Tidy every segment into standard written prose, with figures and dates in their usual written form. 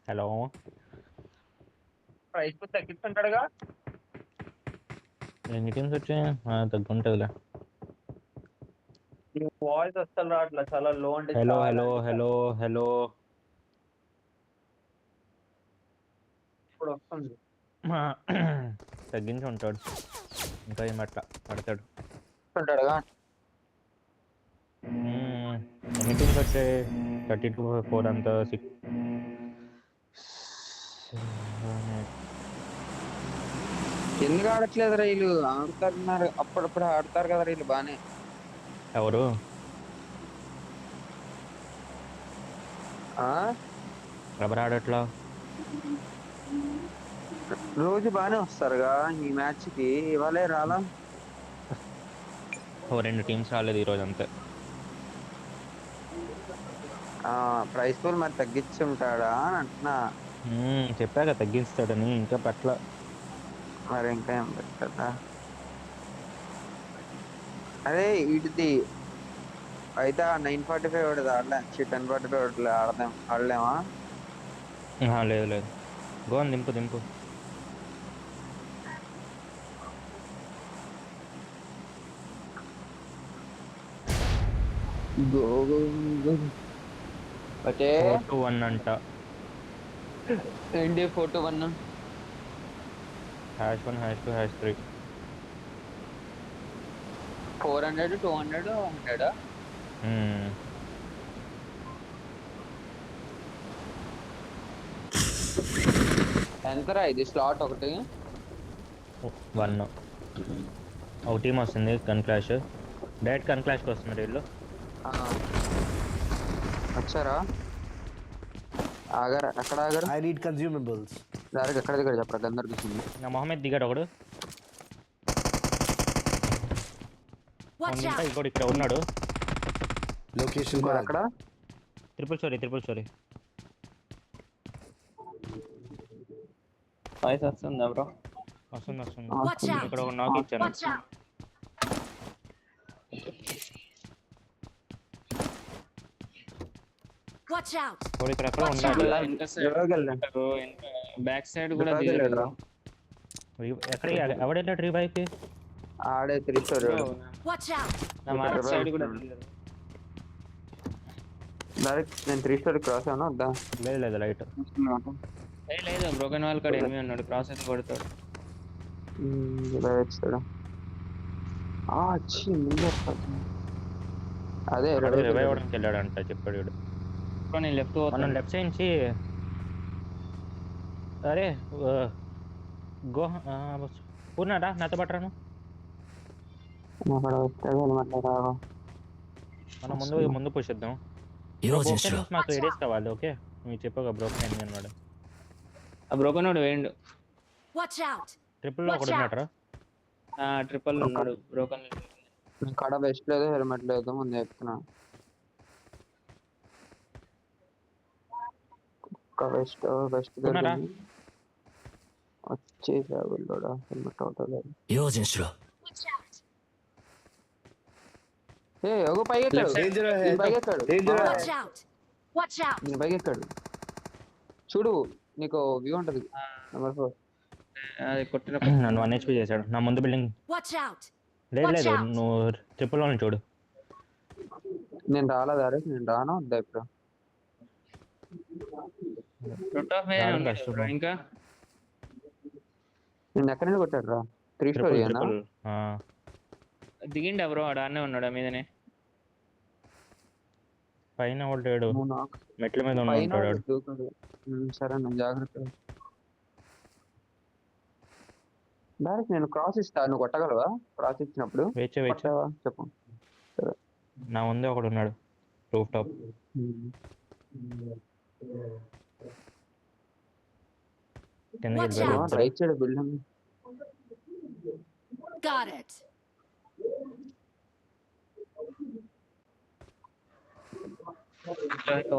Hello price తగ్గిస్తుంటాడుగా. ఎన్ని teams వచ్చాయి? తగ్గుంటుందిలే. నీ వాయిస్ అస్సలు రావట్లే, చాలా లో అంటే హలో చాలా హలో అంటే హలో హలో. ఇప్పుడు వస్తుంది. తగ్గించి ఉంటాడు, ఇంకా ఏం అట్లా పడతాడు. ఉంటాడుగా. ఎన్ని టీమ్స్ వచ్చాయి? 32-4 అంతా 6. ఎందుకు ఆడట్లేదు రా వీళ్ళు? ఆడుతున్నారు, అప్పుడప్పుడు ఆడతారు కదా వీళ్ళు బానే. ఎవరు? ఆ ఎవరు ఆడట్లా? రోజు బానే వస్తారుగా ఈ మ్యాచ్ కి, ఇవాళే రాలా. ఓ 2 టీమ్స్ రాలేదు ఈరోజు అంతే. ప్రైస్ పూల్ మరి తగ్గించి ఉంటాడా అని అంటున్నా. చెప్పాక తగ్గిస్తాడని, ఇంకా పట్ల. మరి ఇంకా ఏం పెట్టదా? అదే వీటిది అయితే 9:45 ఒకటి ఆడలే, 10:45 ఒకటి ఆడలేమా? లేదు లేదు, గోన్ దింపు దింపు. ఓకే 4-1 అంట. ఏంటి 4-1? #1 #2 #3. 400 200 100. ఎంతరా ఇది స్లాట్ ఒకటి? 1. ఒక టీం వస్తుంది గన్ క్లాష్, డైరెక్ట్ గన్ క్లాష్కి వస్తున్నారు వీళ్ళు. వచ్చారా? ఆగారా? ఎక్కడ ఆగారు? I need consumables. డైరెక్ట్ ఎక్కడ దగ్గర చెప్పరా, గందర్ దొరికింది. నా మొహమ్మద్ దిగాడు ఒకడు. ఇంకా ఇంకోటి ఇక్కడ ఉన్నాడు. Location ఇంకోటి marked. అక్కడ. Triple story. వాయిస్ వస్తుందా బ్రో? వస్తుంది. ఇక్కడ ఒక నాక్ ఇచ్చాను. వాడు ఇక్కడ ఎక్కడ ఉన్నాడు. బ్యాక్ సైడ్ కూడా దిగలేడు. ఎక్కడ ఎవడెళ్ళాడు రీవైవ్కి? ఆడే 3 స్టోరీ సైడ్ కూడా దిగలేదు. డైరెక్ట్ నేను 3 స్టోరీ క్రాస్ అయినా వద్దా? లేదు లైట్ లేదు బ్రోకెన్ వాల్ కాడ ఎనిమి ఉన్నాడు, క్రాస్ అయితే కొడతాడు. అదే రివైవ్ అవ్వడానికి వెళ్ళాడంట చెప్పాడు వీడు. నేను లెఫ్ట్ మనం లెఫ్ట్ సైడ్ నుంచి అరే గో పూర్ణాడా నాతో పట్టరాను. మనం ముందు పుష్ చేద్దాం. మాకు ఏడేస్ కావాలి. ఓకే మీరు చెప్పగా బ్రోకెన్ ఎనిమి అన్నాడు. ఆ బ్రోకెన్ వాడు వేయండు. ట్రిపుల్లో ఒకడు ఉన్నాడు. ట్రిపుల్ ఉన్నాడు బ్రోకెన్. కాడ వెస్ట్ లేదు, హెల్మెట్ లేదు, ముందు చెప్తున్నా. వెస్ట్ వచ్చేసా వెళ్ళాడా? హెల్మెట్ అవుతా లేదు. పైకెక్కాడు చూడు, నీకు వ్యూ ఉంటది. నెంబర్ 4 అది కొట్టిన నన్ను 1 HP చేశాడు నా ముందు బిల్డింగ్. లేదు నువ్వు ట్రిపుల్ వన్ చూడు. నేను రాలేదు. అరే నేను రాను వద్దా ఇప్పుడు? ఇంకా నేను ఎక్కడి నుంచి కొట్టాడు రా? 3 స్టోరీ దిగిండా బ్రో? ఆడనే ఉన్నాడా మీదనే? పైన లేడు, మెట్ల మీద ఉంటాడు. సరే నేను జాగ్రత్త. డైరెక్ట్ నేను క్రాస్ ఇస్తా, నువ్వు కొట్టగలవా? క్రాస్ ఇచ్చినప్పుడు చెప్పు. నా ముందే ఒకడు ఉన్నాడు roof top. Right side building.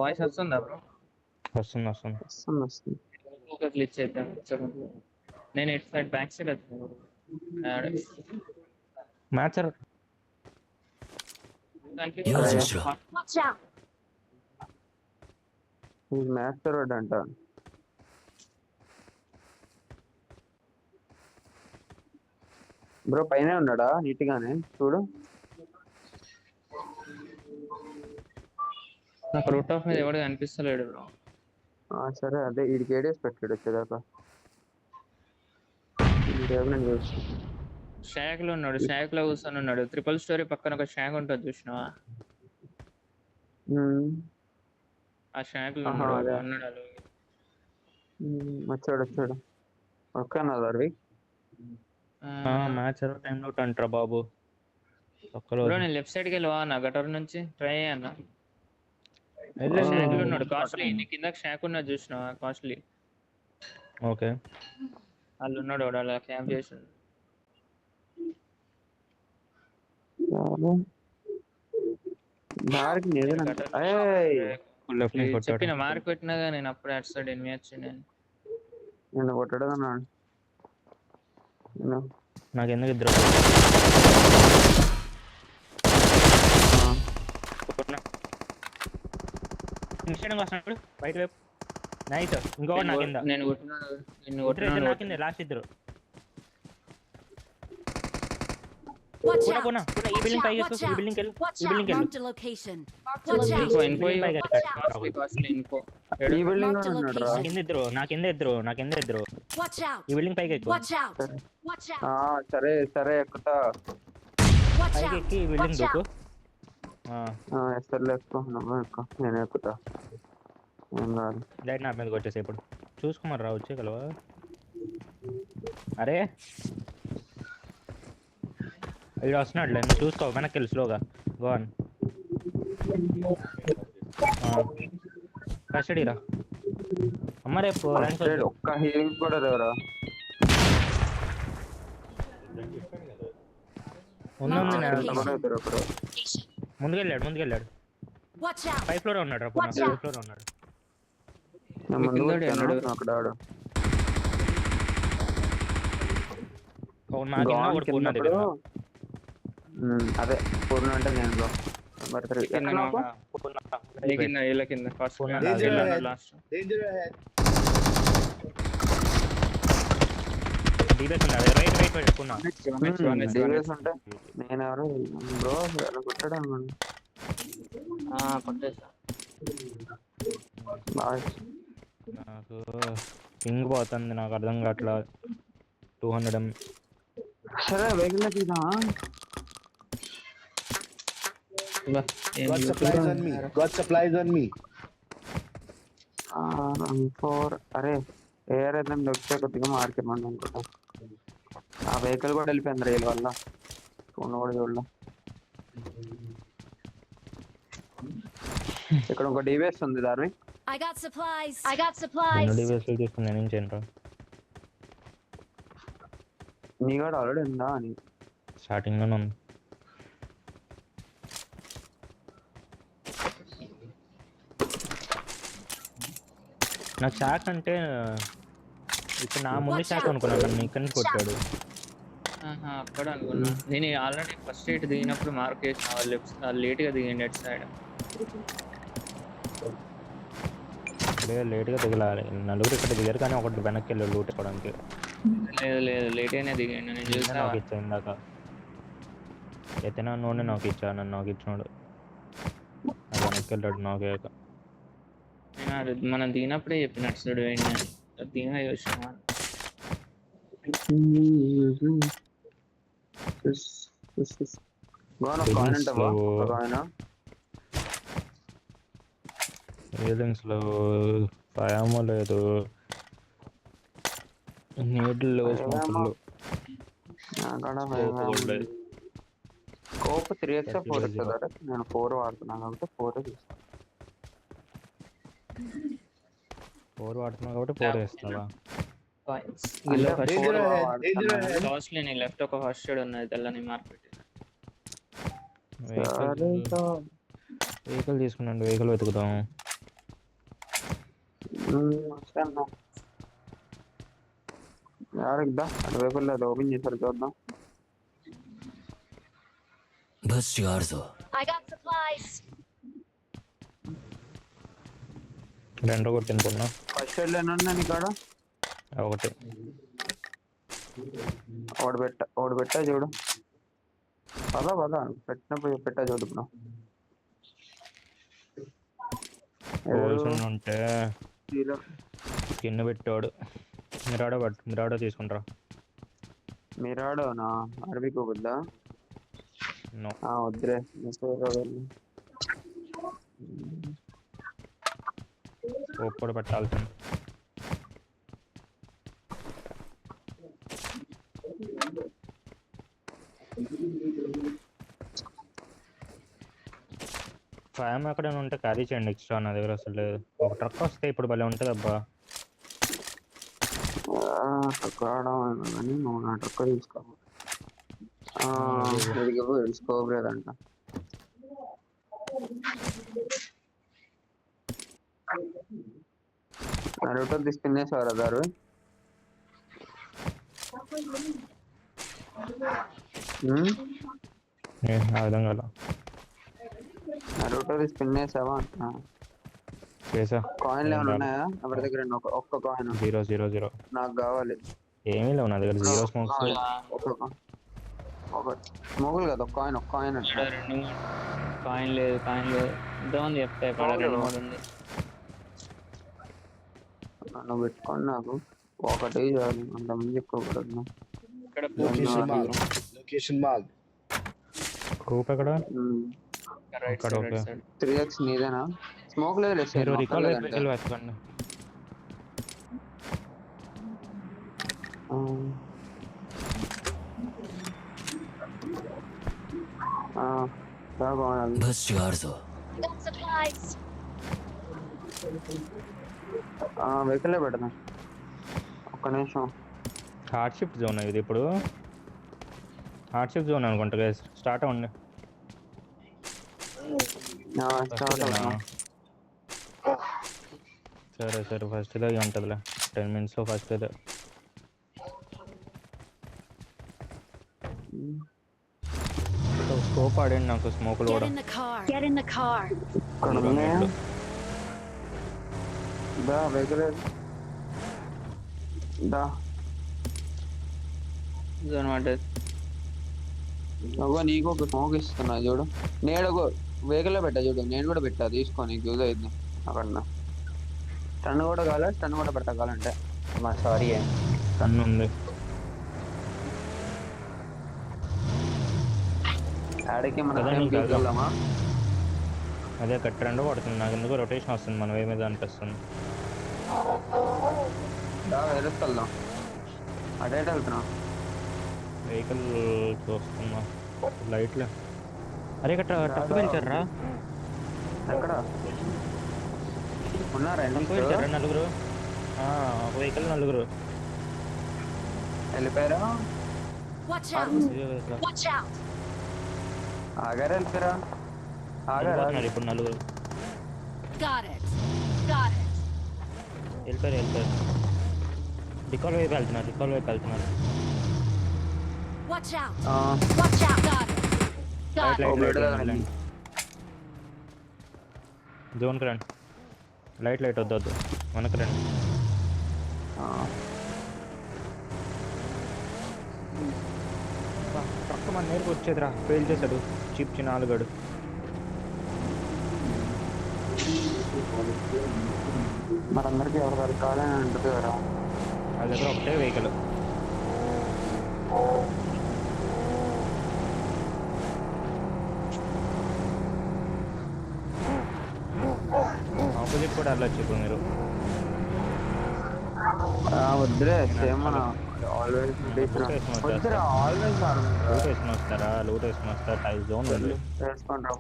Voice వస్తుందా బ్రో? వస్తుంది. గ్లిచ్ చేద్దాం. నేను ఇటు సైడ్ బ్యాక్ సైడ్ వచ్చాను. Watch out! మ్యాథ్స్ రోడ్ అంట. బ్రో పైన ఉన్నాడా నీట్ గానే చూడు. నాకు రూట్ ఆఫ్ మీద ఎవడు కనిపిస్తలేడు బ్రో. సరే అదే వీడికి ఏడేసి పెట్టాడు వచ్చేదాకా. నేను చూసి షాక్ లో ఉన్నాడు, షాక్ లో కూర్చొని ఉన్నాడు. ట్రిపుల్ స్టోరీ పక్కన ఒక షాక్ ఉంటుంది చూసినావా? ఆ షాక్ లో ఉన్నాడు. అన్నాడు వచ్చాడు ఓకే అన్న దర్వి. మ్యాచ్ టైంలో అంటారా బాబు? బ్రో నేను లెఫ్ట్ సైడ్కి వెళ్ళవా నా గటర్ నుంచి ట్రై అన్న. షాక్ లో ఉన్నాడు కాస్ట్లీ. నీ కింద షాక్ ఉన్నది చూసినావా కాస్ట్లీ? ఓకే వాళ్ళు ఉన్నాడు వాడు అలా క్యాంప్ చేసి. చెప్పిన మార్క్ పెట్టినాగా నేను అప్పుడే అటు సైడ్ ఎనిమిది వచ్చింది. నేను కొట్టడం అన్నాడు. నాకు ఎందుకు ఇద్దరు వస్తున్నాడు బయట వైపు. నైట్ ఇంకొకటి నా కింద. నేను కొట్టినాను నా కింద లాస్ట్ ఇద్దరు. Watch out! ఈ బిల్డింగ్ పైకి ఎక్కు, ఈ బిల్డింగ్ వెళ్ళు, ఈ బిల్డింగ్ వెళ్ళు. Marked a location. ఈ బిల్డింగ్ లో ఉన్నాడు రా. నా కింద ఇద్దరు. Watch out! ఈ బిల్డింగ్ పైకి ఎక్కు. Watch out! Watch out! సరే ఎక్కుతా. Watch పైకి out! ఎక్కి ఈ బిల్డింగ్ దూకు. సర్లే ఎక్కు, నేను ఎక్కుతా. ఏం కాదు. లైట్ నా మీదకి వచ్చేసి ఇప్పుడు చూసుకోమని రా వచ్చే కలవా. అరే ఇది వస్తున్నాడు లేదు చూసుకో. వెనక్కి వెళ్ళి స్లోగా గోన్ కస్టడీ రా. అమ్మ రేపు ఒక్క హీలింగ్ కూడా లేవరా. ముందుకెళ్ళాడు. Watch out! 5th ఫ్లోర్ ఉన్నాడు రా. 5th ఫ్లోర్ ఉన్నాడు. అదే పూర్ణ అంటే నేను నేనెవరు బ్రో కొట్టాడు అనుకోండి. నాకు పింగ్ పోతుంది, నాకు అర్థం కావట్లా. 200 సరే vehicle తీదా. Got supplies on me. 4 అరే ఏఆర్ అయితే వచ్చే కొద్దిగా మార్కెట్ అనుకుంటా. ఆ వెహికల్ కూడా వెళ్ళిపోయింది రైలు వల్ల. ఫోన్ కూడా చూడలే. ఇక్కడ ఒక డివైస్ ఉంది దారి. I got supplies. డివైస్ తీసుకుని నేను ఏం చేయను. నీ కూడా ఆల్రెడీ ఉందా అని స్టార్టింగ్ లోనే ఉంది. నాకు షాక్ అంటే ఇక్కడ నా ముందు షాక్ అనుకున్నాను, నన్ను ఇక్కడ నుంచి కొట్టాడు. అక్కడ అనుకున్నా నేను. ఆల్రెడీ ఫస్ట్ ఎయిట్ దిగినప్పుడు మార్క్ చేసిన వాళ్ళు లేట్గా దిగండి అటు సైడ్. లేట్గా దిగలాలి. నలుగురు ఇక్కడ దిగారు కానీ ఒకటి వెనక్కి వెళ్ళి లూట్ ఇవ్వడానికి. లేదు లేట్ అయినా దిగండి. నేను చూసా నాకు ఇచ్చా ఇందాక. ఎత్తనా నూనె నాకు ఇచ్చా, నన్ను నాకు ఇచ్చినాడు. వెనక్కి వెళ్ళాడు నాకు ఏక. మనం దిగినప్పుడే చెప్పినట్టు చూడు దిగా చూసినా. ఫీలింగ్స్ లో భయమో లేదు, నీళ్ళు కోప్ 3x 4x కదా. నేను 4 వాడుతున్నాను కాబట్టి 4 తీస్తాను. 4 వాడుతున్నావు కాబట్టి 4 వేస్తావా? లెఫ్ట్ ఒక ఫస్ట్ ఎయిడ్ ఉన్నది తెల్లని మార్కెట్. వెహికల్ తీసుకున్నాండి, వెహికల్ వెతుకుతాం. అటు వెహికల్ ఓపెన్ చేశారు చూద్దాం. 物資があるぞ。 I got supplies. రెండు కొట్టింది కొన్నా ఫస్ట్ ఎయిడ్ లేనన్నా నీ కాడ ఒకటి. ఒకటి పెట్టా చూడు. పద పెట్టినప్పుడు పెట్టా చూడు ఇప్పుడు. పోల్సిన ఉంటే హీరో స్కిన్ పెట్టాడు. మిరాడో తీసుకుంటారా? మిరాడోనా? అరబిక్ వద్దా? నో. వద్దులే. స్కోప్ కూడా పెట్టాల్సింది. ఫైమ్ ఎక్కడైనా ఉంటే క్యారీ చేయండి ఎక్స్ట్రా. నా దగ్గర అసలు లేదు. ఒక ట్రక్ వస్తే ఇప్పుడు భలే ఉంటుంది అబ్బా. ట్రక్ రావడం కానీ నువ్వు నా ట్రక్ తీసుకో. స్కోప్ లేదంట. నరుటో తీసుకునేసారా దారు? ఆ విధంగా నరుటో తీసుకునేసావా? చేసా. కాయిన్లు ఏమైనా ఉన్నాయా ఎవరి దగ్గర? ఒక్క కాయిన్. 0 నాకు కావాలి. ఏమీ లేవు నా దగ్గర. 0 స్మోక్స్. ఒక స్మోగులు కదా, ఒక కాయిన్ అంటే. రెండు మూడు కాయిన్ లేదు ఇంతమంది చెప్తే పడ 2-3 ఉంది. నన్ను పెట్టుకోండి. నాకు ఒకటి చాలు, అంతమంది ఎక్కువ. ఇక్కడ Location mark. స్కోప్ ఎక్కడ? రైట్ ఇక్కడ సైడ్ ఓకే. 3x నీదేనా? స్మోక్ లేదు. మీరు రికాల్ వెహికల్ వెతకండి.物資があるぞ。 Got supplies. వెహికల్ పెడదాం. ఒక్క నిమిషం. హార్డ్షిప్ జోన్ ఇది ఇప్పుడు. హార్డ్షిప్ జోన్ అనుకుంటా గైస్. స్టార్ట్ అవ్వండి. స్టార్ట్ అవుతాం. సరే ఫస్ట్ ఇదే ఉంటుందిలే. 10 minutes ఫస్ట్ ఇదే. స్కోప్ ఆడండి నాకు. స్మోకులు Get కూడా in the car. Get in the car. ఇక్కడ ఉన్నాయా? దా వెహికల్ దా. అనమాట. నీకు ఒక స్మోక్ ఇస్తున్నా చూడు. నేను ఒక వెహికల్ లో పెట్టా చూడు. నేను కూడా పెట్టా, తీసుకో. నీకు యూజ్ అయింది అక్కడ. టన్ కూడా కావాలి, టన్ కూడా పెట్టాలంటే. సారీ టన్ ఉంది. ఆడికి మనం కదా నీకు తీసుకెళ్దామా? అదే కట్టండి పడుతుంది. నాకు ఎందుకు రొటేషన్ వస్తుంది మన వే మీద అనిపిస్తుంది. వెళ్దాం. అటే వెళ్తున్నాం. వెహికల్ చూస్తున్నా. లైట్లు. అరే ఇక్కడ ట్రక్ పిలిచారా? ఎక్కడ ఉన్నారా? ట్రక్ పిలిచారా? నలుగురు. వెహికల్ నలుగురు వెళ్ళిపోయారా? Watch out. Watch out. ఆగారా? వెళ్ళిపోయారా? వెళ్ళిపోతున్నారు ఇప్పుడు నలుగురు. Got it. వెళ్ళిపోయారు. రికాల్ వైపు వెళ్తున్నారు. Watch out. ఆ, Watch out. Got it. Light జోన్కి రండి. లైట్ వద్దు మనకు రండి. ఆ. ట్రక్ మన నేరుకు వచ్చేదిరా. ఫెయిల్ చేశాడు చీప్ చిన్న ఆలుగాడు. మనందరికి ఎవరు కావాలని ఉంటుంది కదా. వాళ్ళ దగ్గర ఒకటే వెహికల్. ఆపోజిట్ కూడా వెళ్ళొచ్చు ఇప్పుడు మీరు. వద్దులే, సేమ్ ఆల్వేస్ వద్దురా. ఆల్వేస్ లూట్ వేసుకుని వస్తారా? టైల్ జోన్ ఉంది. వేసుకుంటా.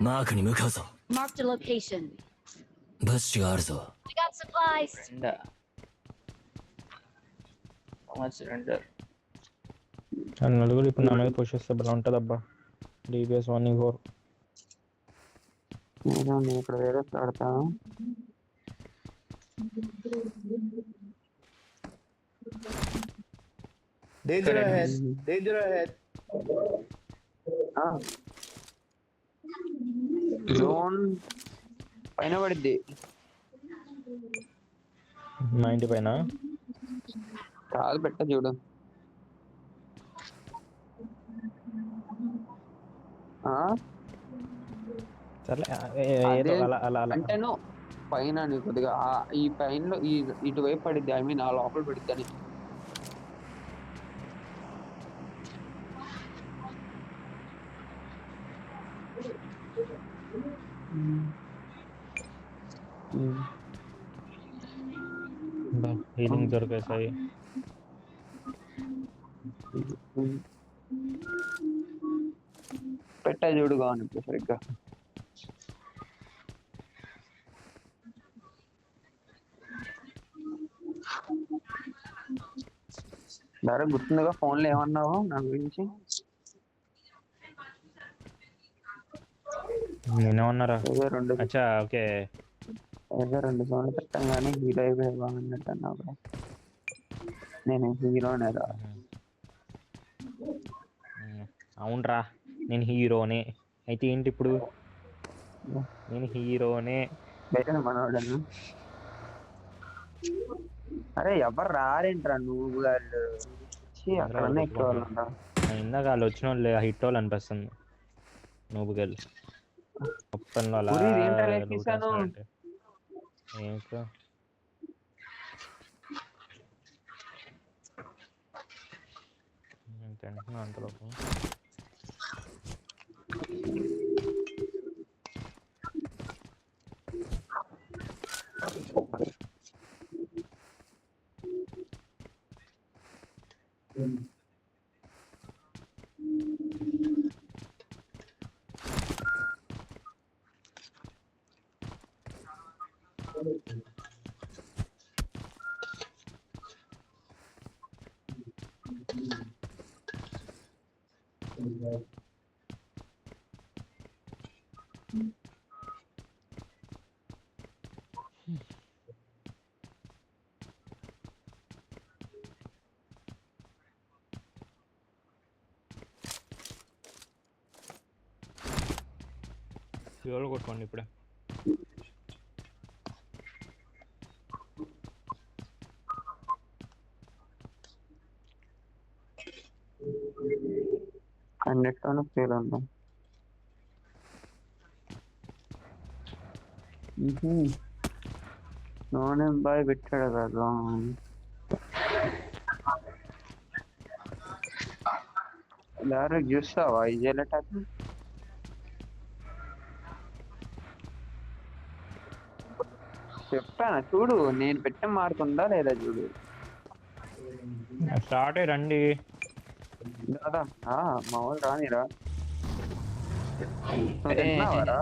マークに向かうぞ。 Marked a location. 物資があるぞ。 I got supplies. Render. నలుగురు ఇప్పుడు నా మీద పుష్ చేస్తే బాగా ఉంటుంది అబ్బా. DBS 1 నేను ఇక్కడ వేరే ఆడతాను. Danger ahead. Danger ahead. Zone పైన పడిద్ది. 90 పైన. కాదు పెట్ట చూడు. సర్లే అదే అలా అలా అలా అంటే నువ్వు పైన నీ కొద్దిగా ఈ పైన ఈ ఇటువైపు పడిద్ది, ఐ మీన్ ఆ లోపల పడిద్ది అని. హీలింగ్ దొరికేసాయి. పెట్టా చూడు కావాలి ఇప్పుడు సరిగ్గా. డైరెక్ట్ గుర్తుందిగా ఫోన్లో ఏమన్నావు నా గురించి? నేనేమన్నారా? ఏదో రెండు అచ్చా ఓకే. సార్లు పెట్టంగానే హీరో అయిపోయి బాగున్నట్టు అన్నావు. నేను హీరోనే రా. అవునరా నేను హీరోనే. అయితే ఏంటి ఇప్పుడు? నేను హీరోనే. బయట మనవాడను. అరే ఎవరు రారేంట్రా నువ్వు వాళ్ళు అక్కడన్నా ఎక్కువ వాళ్ళు ఉంటారు. ఇందాక వాళ్ళు వచ్చిన వాళ్ళు హిట్ వాళ్ళు అనిపిస్తుంది. నువ్వు గెలు మొత్తంలో అలా అంటే ఏంటో తింటున్నా అంతలోపు. ఫ్యూల్ కొట్టుకోండి ఇప్పుడే. అన్నిటితోనూ ఫీల్ ఉందా? నూనె బాయ్ పెట్టాడు కదా. డైరెక్ట్ చూస్తావా ఈ జెలటాక్? చెప్పాను చూడు, నేను పెట్టిన మార్క్ ఉందా లేదా చూడు. స్టార్ట్ రండి దాదా మా వాళ్ళు రానిరా. నువ్వు తింటున్నావారా?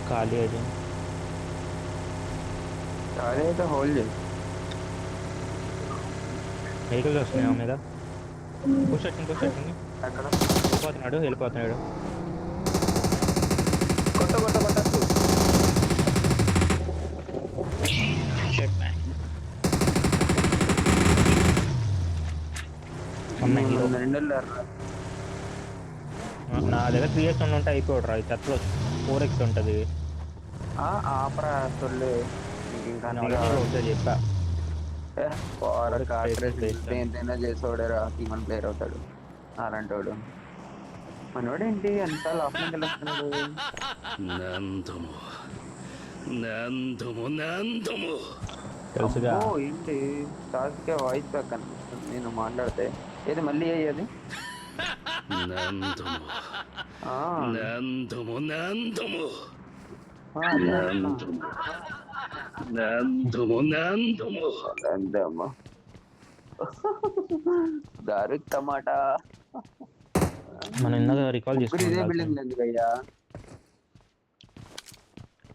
ఖాళీ అది ఖాళీ అయితే హోల్డ్ చేయి. వెహికల్స్ వస్తున్నాయి మీద. పుష్ వచ్చింది అక్కడ వెళ్ళిపోతున్నాడు. కొట్టచ్చు. నా దగ్గర 3x ఉంటే అయిపోయాడు రా. చెత్తలో 4x ఉంటుంది. ఆపరా సొల్లు. చెప్పా దేంతైనా చేసేవాడేరా, టీమన్ ప్లేయర్ అవుతాడు అలాంటి వాడు. మనోడేంటి అంత లోపలికి వెళ్ళొస్తున్నాడు? తెలుసుగా ఏంటి టాస్కే వాయిస్ బ్యాక్ అనిపిస్తుంది నేను మాట్లాడితే. ఏది మళ్ళీ అయ్యేది? 何度も ఆ, 何度も何度も ఆ, 何度も何度も何度も అంతే అమ్మా. దారు టమాటా. మనం ఇందాక రికాల్ ముగ్గురు ఇదే చేసుకున్నాం బిల్డింగ్ ఎందుకయ్యా?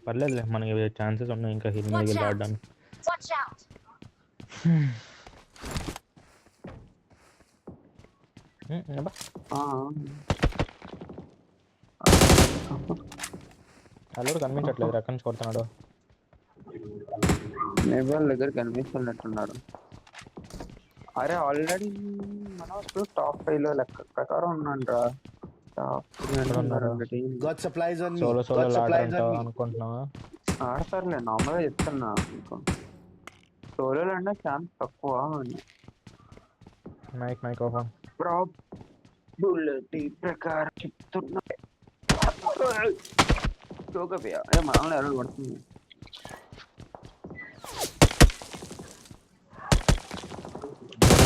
పర్లేదులే, మనకి ఛాన్సెస్ ఉన్నాయి ఇంకా హిల్ Watch మీద out. ఆడడానికి. Watch out. అబ్బా ఆ, అల్లుడు కనిపించట్లేదు, ఎక్కడి నుంచి కొడుతున్నాడు. నేపాల్ దగ్గర కనిపిస్తున్నట్టున్నారు. అరే ఆల్రెడీ మనం ఇప్పుడు టాప్ 5 లో లెక్క ప్రకారం ఉన్నాండ్రా. టాప్ ఎక్కడ ఉన్నారు? Got supplies on me. Solo Got solo supplies ఆడరంట on me. అనుకుంటున్నావా? ఆడతారులే, నార్మల్గా చెప్తున్నా మీకు. సోలోలో అంటే ఛాన్స్ తక్కువ అని. Mic open. ప్రాబిలిటీ ప్రకారం చెప్తున్నా. చోకపియా ఏ మనల్ని ఎవరు పడుతుంది.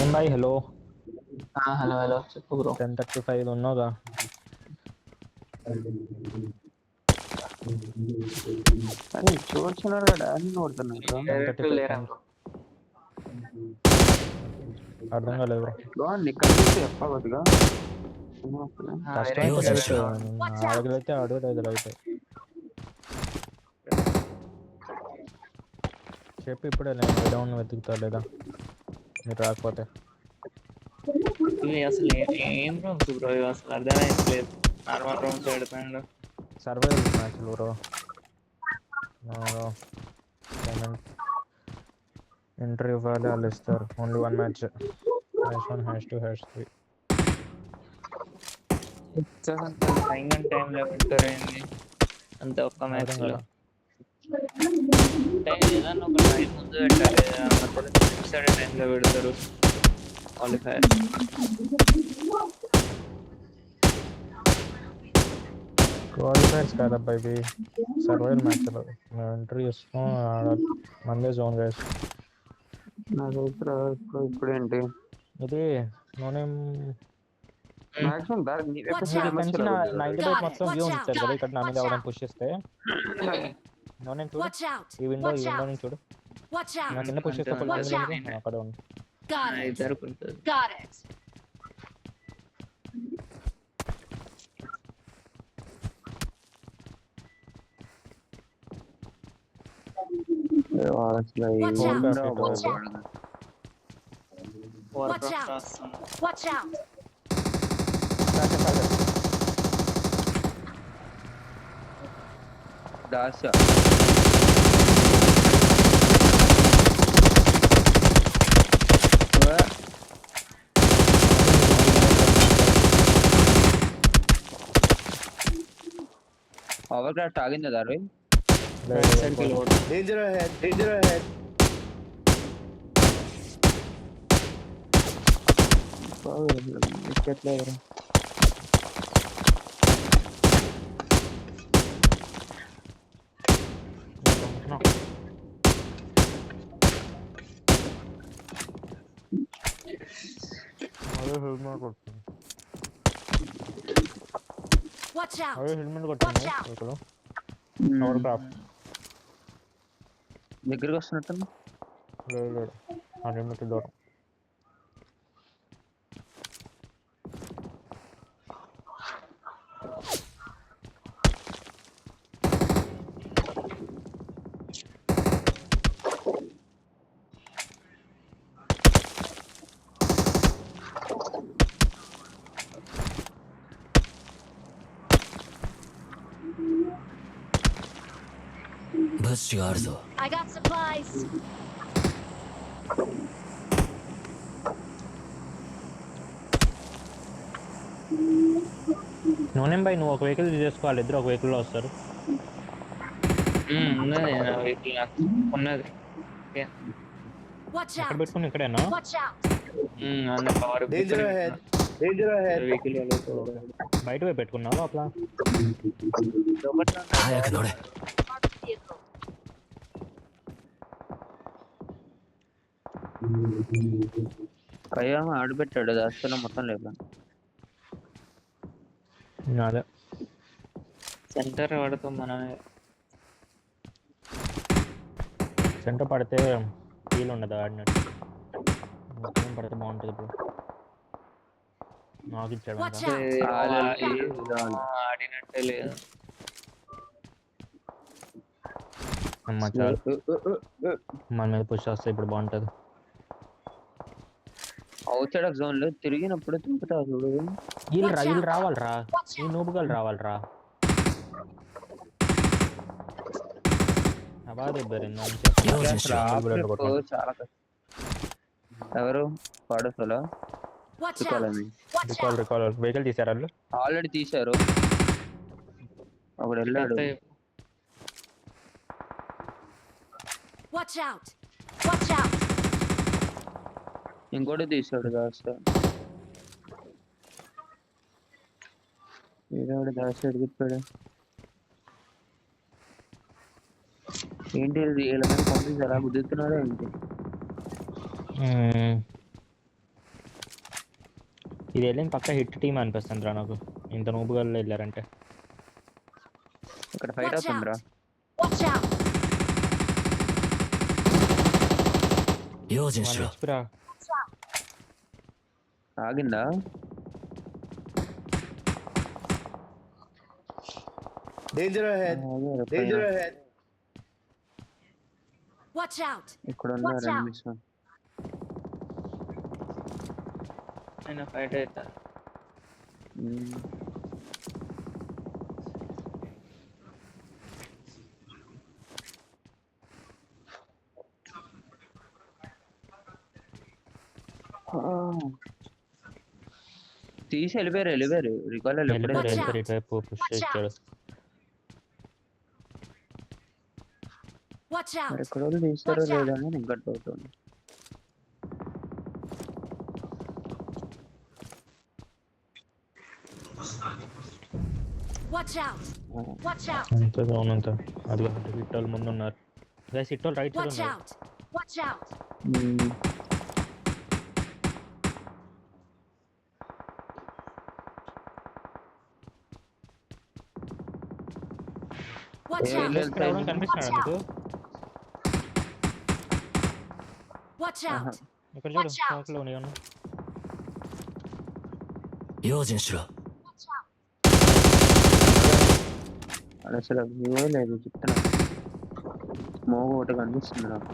ఏం బాయ్, హలో. హలో హలో చెప్పు బ్రో. 10:35 ఉన్నావుగా. కానీ చూస్తున్నారు డాన్స్ కొడుతున్నారు. అర్థం కాలేదు బ్రో. నీకు కనిపిస్తే చెప్పవద్దుగా. కష్టం అయితే రైట్, ఆడగలిగితే ఆడలేదు రైట్. చెప్పి ఇప్పుడే నేను డౌన్ వెతుకుతా లేదా మీరు రాకపోతే. ఇవి అసలు ఏం రూమ్స్ బ్రో, ఇవి అసలు అర్థమైంది. నార్మల్ రూమ్స్ పెడతాడు. సర్వైవల్ మ్యాచ్లు బ్రో. ఎంట్రీ ఇవ్వాలి, వాళ్ళు ఇస్తారు. Only 1 match. #1 #2 #3. టైంలో పెట్టారండి అంతే ఒక్క మ్యాచ్ లో. ఏదన్నా ఒక టైం ముందు పెట్టాలి, మధ్యలో ఫిక్స్డ్ టైంలో పెడతారు క్వాలిఫైర్. క్వాలిఫైర్స్ కాదబ్బా ఇవి, సర్వైవల్ మ్యాచ్లు. ఎంట్రీ ఇస్తాం, ఆడాలి. మందే జోన్ గైస్. నాకు ఇప్పుడేంటి ఇది నోనేం మాక్సిమం Watch out. 90 మొత్తం వ్యూ Watch ఉంచారు out. కదా. ఇక్కడ నా మీద Watch ఎవరైనా out. పుష్ చేస్తే నోనేం చూడు, Watch out. ఈ విండో Watch out. నుంచి చూడు. Watch నా out. కింద పుష్ చేస్తే ఫుల్ Watch out. అక్కడ ఉంది. Got it. ఇద్దరు ఉంటుంది. Got it. Watch out. Watch out. Watch out. Watch out. దాస పవర్ క్రాఫ్ట్ ఆగిందా దారు? Danger ahead. Danger ahead. ఎక్కట్లేదు. Watch out. అదే హెల్మెట్ కొట్టింది ఇక్కడ. పవర్ క్రాఫ్ట్ దగ్గరికి వస్తున్నట్టు లేదు, ఆ హెల్మెట్ దూరం.物資があるぞ I got supplies. No name boy, నువ్వు ఒక వెహికల్ తీసేసుకోవాలి, ఇద్దరు ఒక వెహికల్లో వస్తారు. ఉన్నది నా వెహికల్ నాకు ఉన్నది. Watch ఎక్కడ out. పెట్టుకుని ఇక్కడేనా? Watch out. అన్న power Danger ahead. Danger ahead. Vehicle బయట పోయి పెట్టుకున్నావు అట్లా. 早く乗れ Marked vehicle. కయ్యామ ఆడబెట్టాడు, దాస్తులో మొత్తం లేదు. అదే సెంటర్ పడతాం మనమే. సెంటర్ పడితే ఫీల్ ఉండదు ఆడినట్టు. మొత్తం పడితే బాగుంటుంది బ్రో. నాకు ఇచ్చాడు Watch అంతా. out! ఆడినట్టే లేదు. అమ్మ చాలు, మన మీద పుష్ వస్తే ఇప్పుడు బాగుంటుంది. అవుట్ సైడ్ ఆఫ్ జోన్ లో తిరిగినప్పుడు తింపుతా చూడు. వీళ్ళు రావాలరా, ఈ నూపుగాలు రావాలరా. బాగా చాలా కష్టం. ఎవరు పాడసలా Watch out! Watch out! Recall vehicle తీసారు వాళ్ళు. ఆల్రెడీ తీశారు. అప్పుడు వెళ్ళాడు. Watch out! Watch out! ఇంకోటి తీశాడు దాస్త. ఏదో దాస్త ఎడిగిపోయాడు. ఏంటి వీళ్ళ మీద పంపించి ఎలా గుద్దుతున్నారో ఏంటి. ఇది వెళ్ళింది పక్క హిట్ టీమ్ అనిపిస్తుంది రా నాకు, ఇంత నూపుగాళ్ళు వెళ్ళారంటే. ఇక్కడ ఫైట్ అవుతుందిరా. Watch out! ఆగిందా? Danger ahead. Danger ahead. Watch out! ఇక్కడ ఉన్నారు Watch out. enemies. ఆయన ఫైట్ అవుతా. తీసి వెళ్ళిపోయారు రికాల్ ఇటువైపు పుష్ చేశాడు. Watch out! మరి ఎక్కడ వాళ్ళు తీస్తారో లేదా అని ఇంకా డౌట్ ఉంది. Watch out! Watch out! అంతే అవునంత అది హిట్ వాళ్ళు ముందు ఉన్నారు. గైస్ హిట్ వాళ్ళు రైట్ సైడ్ Watch ఉన్నారు. out! Watch out! Watch out! ఇక్కడ ఎవరైనా కనిపిస్తున్నాడు నీకు? Watch out! ఇక్కడ చూడు Watch out. షాక్లో ఉన్నాను. అసలు ఇవే లేదు చెప్తున్నా. మోగ ఒకటి కనిపిస్తుంది నాకు.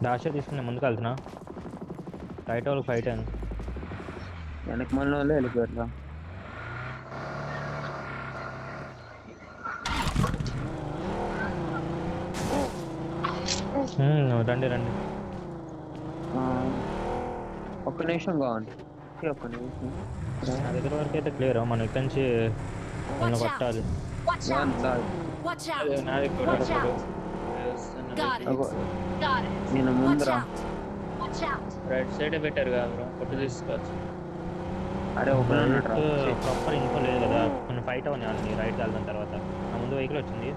దాష తీసుకుని ముందుకు వెళ్తున్నా. రైట్ వాళ్ళకి ఫైట్ అయింది. వెనక మళ్ళీ వాళ్ళే వెళ్ళిపోయారు. రండి ఒక్క నిమిషం కావాలి. ఒక్క నిమిషం. నా దగ్గర వరకు అయితే క్లియర్. మనం ఇక్కడి నుంచి వాళ్ళని కొట్టాలి. Watch out! Watch out! నాది కూడా Watch out! Got it! Got it! నేను Watch ముందరా. out! Watch out! Right side better కదా బ్రో, కొట్టు తీసుకోవచ్చు. అరే ఒక ప్రాపర్ ఇన్ఫో లేదు కదా, కొన్ని ఫైట్ అవని వాళ్ళని రైట్ వెళ్దాం. తర్వాత నా ముందు వెహికల్ వచ్చింది.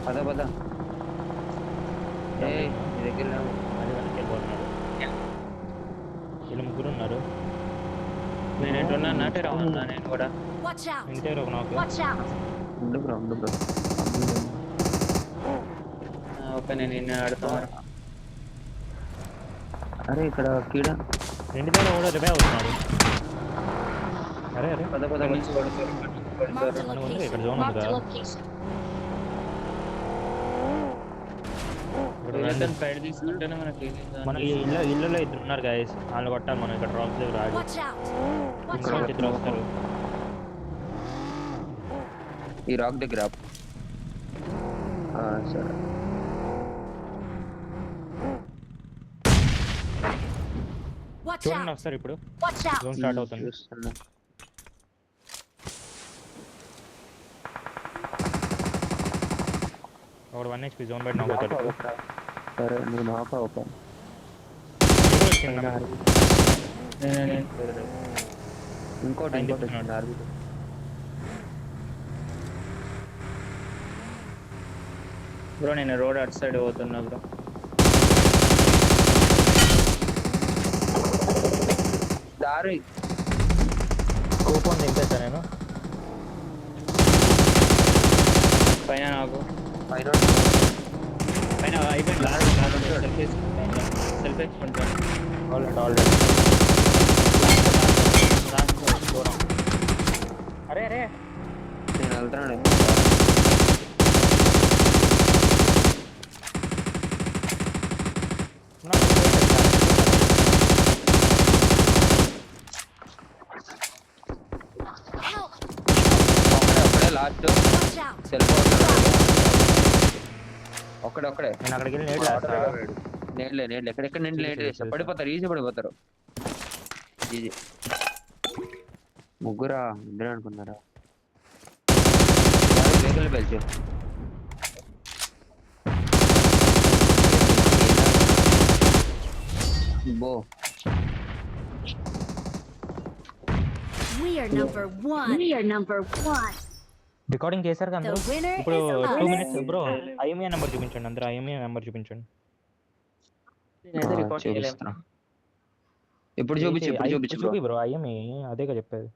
పద ఏ నీ దగ్గర లేవు. అది వెనక్కి వెళ్ళిపోతున్నాడు. వీళ్ళు ముగ్గురు ఉన్నారు. నేను ఎటున్నా నాటే రావున్నా నేను కూడా. Watch out! ఇంటి దగ్గర ఒక నాకు. Watch out! ఉండు బ్రో ఓకే నేను నిన్న ఆడుతున్నా. అరే ఇక్కడ కీడ ఇంటి దగ్గర కూడా రివైవ్ అవుతున్నాడు. అరే పద Marked a మనకు ఉంది location. ఇక్కడ జోన్ ఉంది Marked a కదా. location. ఫైట్ తీసుకుంటేనే మనకి మన ఇళ్ళలో ఇద్దరు ఉన్నారు గాయస్, వాళ్ళు కొట్టాలి మనం. ఇక్కడ డ్రాప్ దగ్గర ఆగి Watch out! Watch ఇక్కడ out! ఇద్దరు వస్తారు. ఈ రాక్ దగ్గర సరే. Watch చూడండి out! వస్తారు ఇప్పుడు. Watch out! జోన్ స్టార్ట్ అవుతుంది. చూస్తున్నా. ఒకడు 1 HP జోన్ బయట నవ్వుతాడు. సరే నువ్వు నాకు ఒక ఇంకోటి వచ్చింది ఆర్బీ. బ్రో నేను రోడ్ అటు సైడ్ పోతున్నా బ్రో. దారి కోపం ఉంది ఇంపేసా నేను పైన నాకు పైన పైన అయిపోయింది సెల్ఫ్ వేసుకుంటాను ఆల్రెడీ దూరం అరే అరే నేను వెళ్తున్నాడు. Help! ఒక్కడే లాస్ట్ Watch out! సెల్ఫ్ ఒక్కడే నేను అక్కడికి వెళ్ళి నేడు లాస్తా నేడ్లే ఎక్కడెక్కడ నేను లేట్ చేస్తా పడిపోతారు ఈజీ పడిపోతారు. ఈజీ ముగ్గురా ఇద్దరే అనుకున్నారా వెహికల్ పెంచు బో We are number one. We are number one. Recording చేశారు కదా The అందరూ winner ఇప్పుడు is 2 us. minutes bro IMA number చూపించండి అందరూ ఐఎంఏ నెంబర్ చూపించండి నేనైతే రికార్డ్ చేయలేము. చూపిస్తున్నా. ఇప్పుడు చూపించు చూపి బ్రో ఐఎంఏ అదేగా చెప్పేది